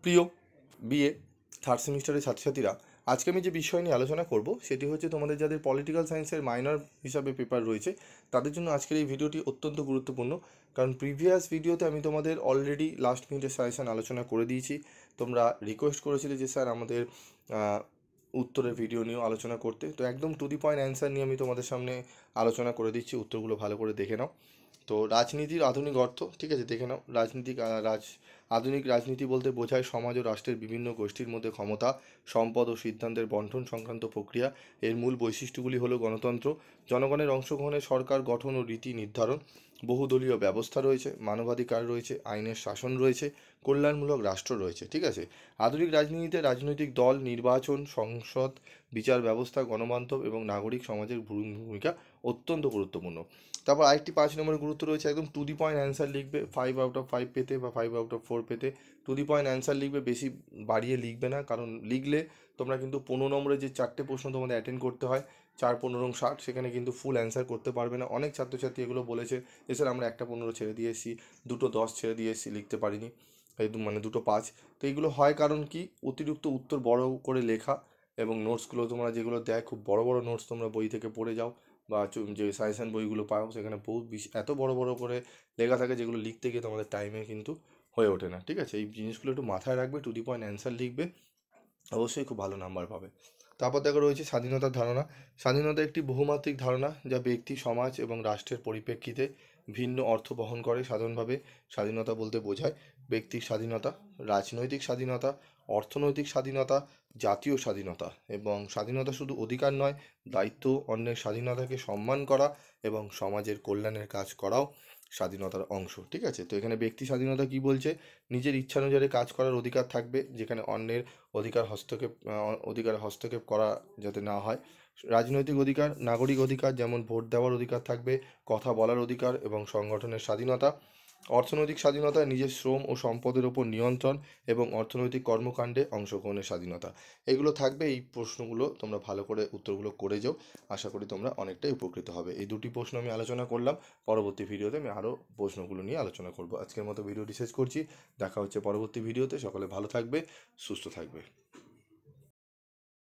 প্রিয় BA third সেমিস্টারের ছাত্রছাত্রীরা, আজকে আমি যে বিষয় নিয়ে আলোচনা করব সেটি হচ্ছে তোমাদের যাদের পলিটিক্যাল সায়েন্সের মাইনর হিসাবে পেপার রয়েছে তাদের জন্য আজকের এই ভিডিওটি অত্যন্ত গুরুত্বপূর্ণ। কারণ প্রিভিয়াস ভিডিওতে আমি তোমাদের অলরেডি লাস্ট মিনিটের সাজেশন আলোচনা করে দিয়েছি। তোমরা রিকোয়েস্ট করেছিলে যে স্যার আমাদের উত্তরের ভিডিও নিয়েও আলোচনা করতে, তো একদম টু দি পয়েন্ট অ্যান্সার নিয়ে আমি তোমাদের সামনে আলোচনা করে দিচ্ছি। উত্তরগুলো ভালো করে দেখে নাও। তো রাজনীতির আধুনিক অর্থ, ঠিক আছে, দেখে নাও। আধুনিক রাজনীতি বলতে বোঝায় সমাজ ও রাষ্ট্রের বিভিন্ন গোষ্ঠীর মধ্যে ক্ষমতা, সম্পদ ও সিদ্ধান্তের বন্টন সংক্রান্ত প্রক্রিয়া। এর মূল বৈশিষ্ট্যগুলি হলো গণতন্ত্র, জনগণের অংশগ্রহণে সরকার গঠন ও রীতি নির্ধারণ, বহুদলীয় ব্যবস্থা রয়েছে, মানবাধিকার রয়েছে, আইনের শাসন রয়েছে, কল্যাণমূলক রাষ্ট্র রয়েছে। ঠিক আছে। আধুনিক রাজনীতিতে রাজনৈতিক দল, নির্বাচন, সংসদ, বিচার ব্যবস্থা, গণমাধ্যম এবং নাগরিক সমাজের ভূমিকা অত্যন্ত গুরুত্বপূর্ণ। তারপর আরেকটি 5 নম্বরের গুরুত্ব রয়েছে, একদম টু দি পয়েন্ট অ্যান্সার লিখবে 5/5 পেতে বা 5/4 পেতে। টু দি পয়েন্ট অ্যান্সার লিখবে, বেশি বাড়িয়ে লিখবে না, কারণ লিখলে তোমরা কিন্তু 15 নম্বরে যে 4টে প্রশ্ন তোমাদের অ্যাটেন্ড করতে হয়, 4 15 60, সেখানে কিন্তু ফুল অ্যান্সার করতে পারবে না। অনেক ছাত্রছাত্রী এগুলো বলেছে যে স্যার আমরা একটা 15 ছেড়ে দিয়ে এসেছি, 2টো 10 ছেড়ে দিয়ে এসেছি, লিখতে পারিনি, এই মানে 2টো 5। তো এইগুলো হয় কারণ কি, অতিরিক্ত উত্তর বড় করে লেখা এবং নোটসগুলো তোমরা যেগুলো দেয় খুব বড় বড় নোটস তোমরা বই থেকে পড়ে যাও বা যে সাজেশন বইগুলো পাও সেখানে বহুত বেশি এত বড় বড় করে লেখা থাকে যেগুলো লিখতে গিয়ে তোমাদের টাইমে কিন্তু হয়ে ওঠে না। ঠিক আছে, এই জিনিসগুলো একটু মাথায় রাখবে। টু দি পয়েন্ট অ্যান্সার লিখবে, অবশ্যই খুব ভালো নাম্বার পাবে। তারপর দেখো রয়েছে স্বাধীনতার ধারণা। স্বাধীনতা একটি বহুমাত্রিক ধারণা যা ব্যক্তি, সমাজ এবং রাষ্ট্রের পরিপ্রেক্ষিতে ভিন্ন অর্থ বহন করে। সাধারণভাবে স্বাধীনতা বলতে বোঝায় ব্যক্তির স্বাধীনতা, রাজনৈতিক স্বাধীনতা, অর্থনৈতিক স্বাধীনতা, জাতীয় স্বাধীনতা। এবং স্বাধীনতা শুধু অধিকার নয়, দায়িত্ব। অন্যের স্বাধীনতাকে সম্মান করা এবং সমাজের কল্যাণের কাজ করাও স্বাধীনতার অংশ। ঠিক আছে, তো এখানে ব্যক্তি স্বাধীনতা কি বলছে, নিজের ইচ্ছানুযায়ী কাজ করার অধিকার থাকবে, যেখানে অন্যের অধিকার হস্তক্ষেপ করা যাতে না হয়। রাজনৈতিক অধিকার, নাগরিক অধিকার, যেমন ভোট দেওয়ার অধিকার থাকবে, কথা বলার অধিকার এবং সংগঠনের স্বাধীনতা। অর্থনৈতিক স্বাধীনতা, নিজের শ্রম ও সম্পদের ওপর নিয়ন্ত্রণ এবং অর্থনৈতিক কর্মকাণ্ডে অংশগ্রহণের স্বাধীনতা। এগুলো থাকবে। এই প্রশ্নগুলো তোমরা ভালো করে উত্তরগুলো করে যাও, আশা করি তোমরা অনেকটাই উপকৃত হবে। এই দুটি প্রশ্ন আমি আলোচনা করলাম, পরবর্তী ভিডিওতে আমি আরও প্রশ্নগুলো নিয়ে আলোচনা করব। আজকের মতো ভিডিওটি শেষ করছি, দেখা হচ্ছে পরবর্তী ভিডিওতে। সকলে ভালো থাকবে, সুস্থ থাকবে।